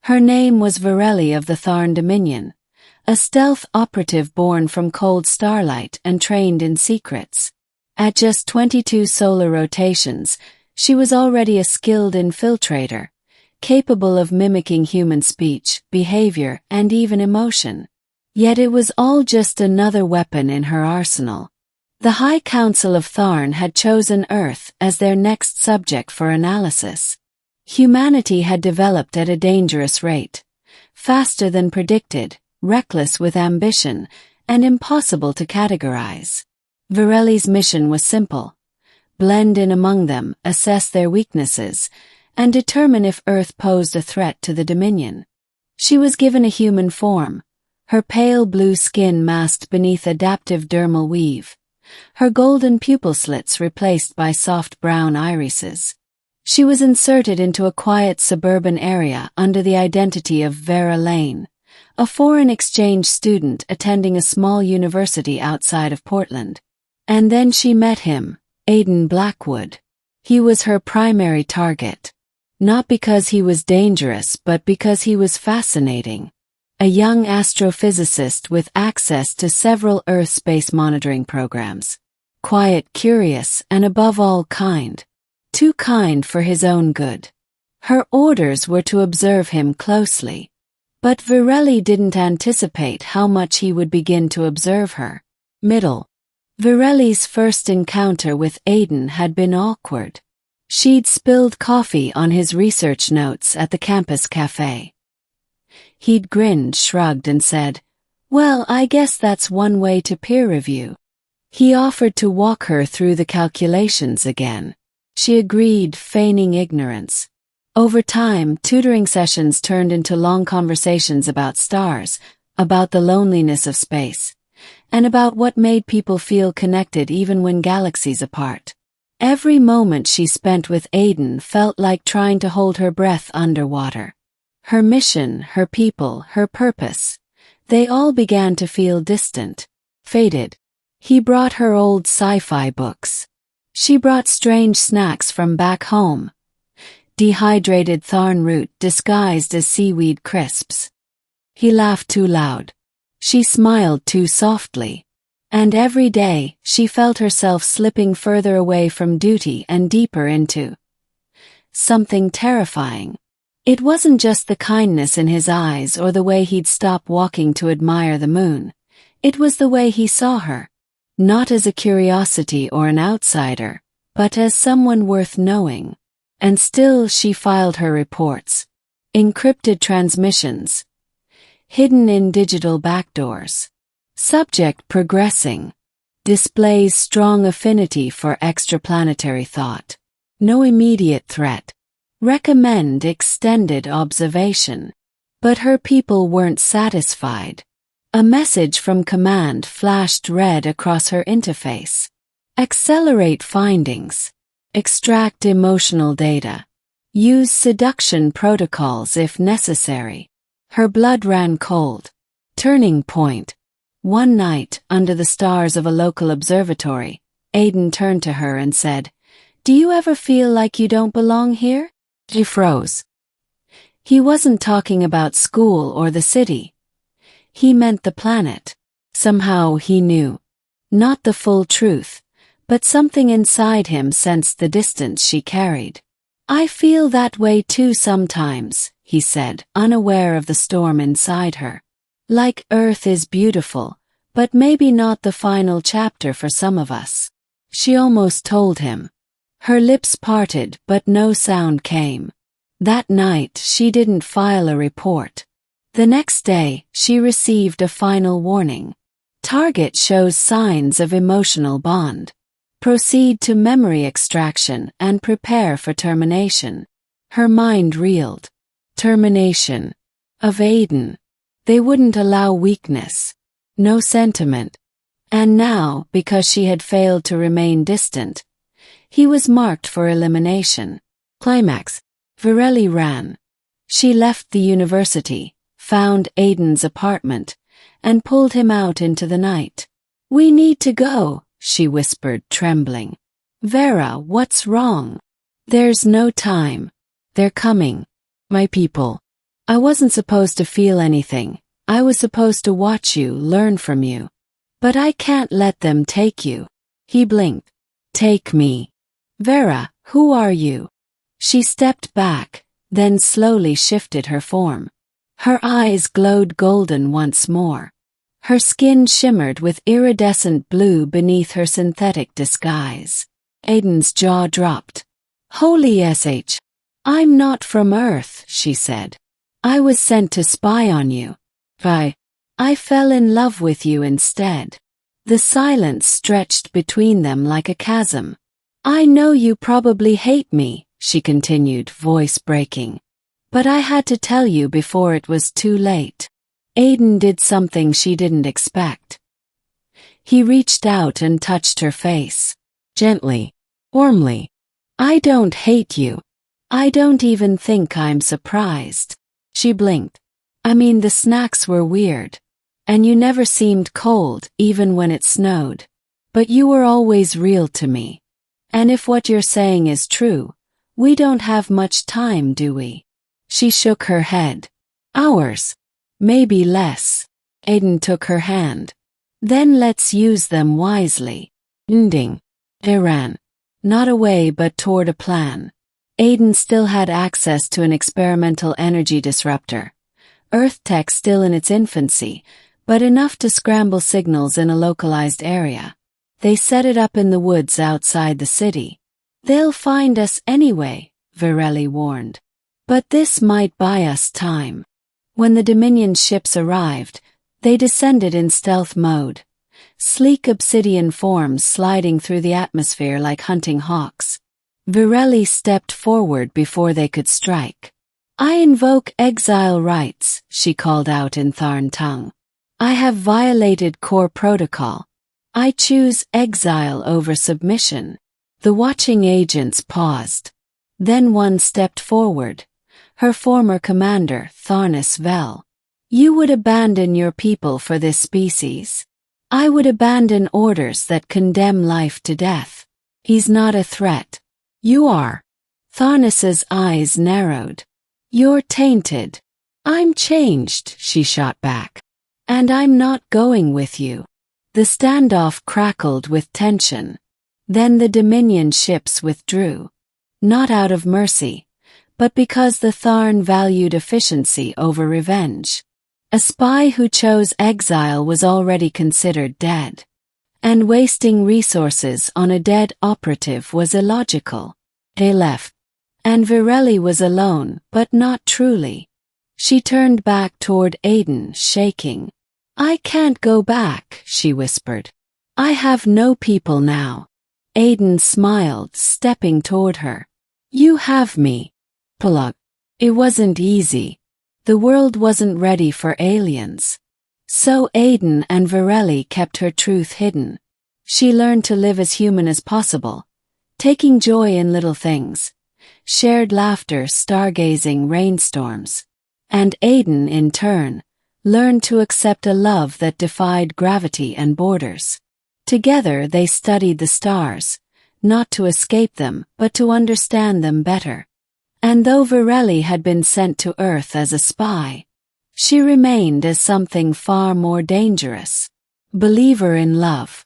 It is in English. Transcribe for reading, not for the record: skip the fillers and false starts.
Her name was Virelli of the Tharn Dominion, a stealth operative born from cold starlight and trained in secrets. At just 22 solar rotations, she was already a skilled infiltrator, capable of mimicking human speech, behavior, and even emotion. Yet it was all just another weapon in her arsenal. The High Council of Tharn had chosen Earth as their next subject for analysis. Humanity had developed at a dangerous rate, faster than predicted, reckless with ambition, and impossible to categorize. Virelli's mission was simple: blend in among them, assess their weaknesses, and determine if Earth posed a threat to the Dominion. She was given a human form, her pale blue skin masked beneath adaptive dermal weave, her golden pupil slits replaced by soft brown irises. She was inserted into a quiet suburban area under the identity of Vera Lane, a foreign exchange student attending a small university outside of Portland. And then she met him, Aidan Blackwood. He was her primary target. Not because he was dangerous, but because he was fascinating. A young astrophysicist with access to several Earth space monitoring programs. Quiet, curious, and above all kind. Too kind for his own good. Her orders were to observe him closely. But Virelli didn't anticipate how much he would begin to observe her. Virelli's first encounter with Aidan had been awkward. She'd spilled coffee on his research notes at the campus cafe. He'd grinned, shrugged, and said, "Well, I guess that's one way to peer review." He offered to walk her through the calculations again. She agreed, feigning ignorance. Over time, tutoring sessions turned into long conversations about stars, about the loneliness of space, and about what made people feel connected even when galaxies apart. Every moment she spent with Aidan felt like trying to hold her breath underwater. Her mission, her people, her purpose, they all began to feel distant, faded. He brought her old sci-fi books. She brought strange snacks from back home. Dehydrated Tharn root disguised as seaweed crisps. He laughed too loud. She smiled too softly. And every day, she felt herself slipping further away from duty and deeper into something terrifying. It wasn't just the kindness in his eyes or the way he'd stop walking to admire the moon. It was the way he saw her. Not as a curiosity or an outsider, but as someone worth knowing. And still she filed her reports. Encrypted transmissions. Hidden in digital backdoors. Subject progressing. Displays strong affinity for extraplanetary thought. No immediate threat. Recommend extended observation. But her people weren't satisfied. A message from command flashed red across her interface. Accelerate findings. Extract emotional data. Use seduction protocols if necessary. Her blood ran cold. Turning point. One night, under the stars of a local observatory, Aidan turned to her and said, "Do you ever feel like you don't belong here?" She froze. He wasn't talking about school or the city. He meant the planet. Somehow he knew. Not the full truth, but something inside him sensed the distance she carried. "I feel that way too sometimes," he said, unaware of the storm inside her. "Like Earth is beautiful, but maybe not the final chapter for some of us." She almost told him. Her lips parted, but no sound came. That night, she didn't file a report. The next day, she received a final warning. Target shows signs of emotional bond. Proceed to memory extraction and prepare for termination. Her mind reeled. Termination. Of Aidan. They wouldn't allow weakness. No sentiment. And now, because she had failed to remain distant, he was marked for elimination. Climax. Virelli ran. She left the university, found Aidan's apartment, and pulled him out into the night. "We need to go," she whispered, trembling. "Vera, what's wrong?" "There's no time. They're coming. My people." I wasn't supposed to feel anything. I was supposed to watch you, learn from you. But I can't let them take you. He blinked. Take me. Vera, who are you? She stepped back, then slowly shifted her form. Her eyes glowed golden once more. Her skin shimmered with iridescent blue beneath her synthetic disguise. Aiden's jaw dropped. Holy sh! I'm not from Earth, she said. I was sent to spy on you. I fell in love with you instead. The silence stretched between them like a chasm. I know you probably hate me, she continued, voice breaking. But I had to tell you before it was too late. Aiden did something she didn't expect. He reached out and touched her face. Gently, warmly. I don't hate you. I don't even think I'm surprised. She blinked. I mean, the snacks were weird. And you never seemed cold, even when it snowed. But you were always real to me. And if what you're saying is true, we don't have much time, do we? She shook her head. Hours. Maybe less. Aiden took her hand. Then let's use them wisely. Ending. They ran. Not away but toward a plan. Aiden still had access to an experimental energy disruptor. Earth tech still in its infancy, but enough to scramble signals in a localized area. They set it up in the woods outside the city. They'll find us anyway, Virelli warned. But this might buy us time. When the Dominion ships arrived, they descended in stealth mode. Sleek obsidian forms sliding through the atmosphere like hunting hawks. Virelli stepped forward before they could strike. I invoke exile rights, she called out in Tharn tongue. I have violated core protocol. I choose exile over submission. The watching agents paused. Then one stepped forward. Her former commander, Tharnis Vel. You would abandon your people for this species. I would abandon orders that condemn life to death. He's not a threat. You are. Tharnis's eyes narrowed. You're tainted. I'm changed, she shot back. And I'm not going with you. The standoff crackled with tension. Then the Dominion ships withdrew. Not out of mercy, but because the Tharn valued efficiency over revenge. A spy who chose exile was already considered dead. And wasting resources on a dead operative was illogical. They left. And Virelli was alone, but not truly. She turned back toward Aiden, shaking. I can't go back, she whispered. I have no people now. Aiden smiled, stepping toward her. You have me. Plug. It wasn't easy. The world wasn't ready for aliens. So Aiden and Virelli kept her truth hidden. She learned to live as human as possible, taking joy in little things. Shared laughter, stargazing, rainstorms. And Aiden, in turn, learned to accept a love that defied gravity and borders. Together they studied the stars, not to escape them, but to understand them better. And though Virelli had been sent to Earth as a spy, she remained as something far more dangerous. Believer in love.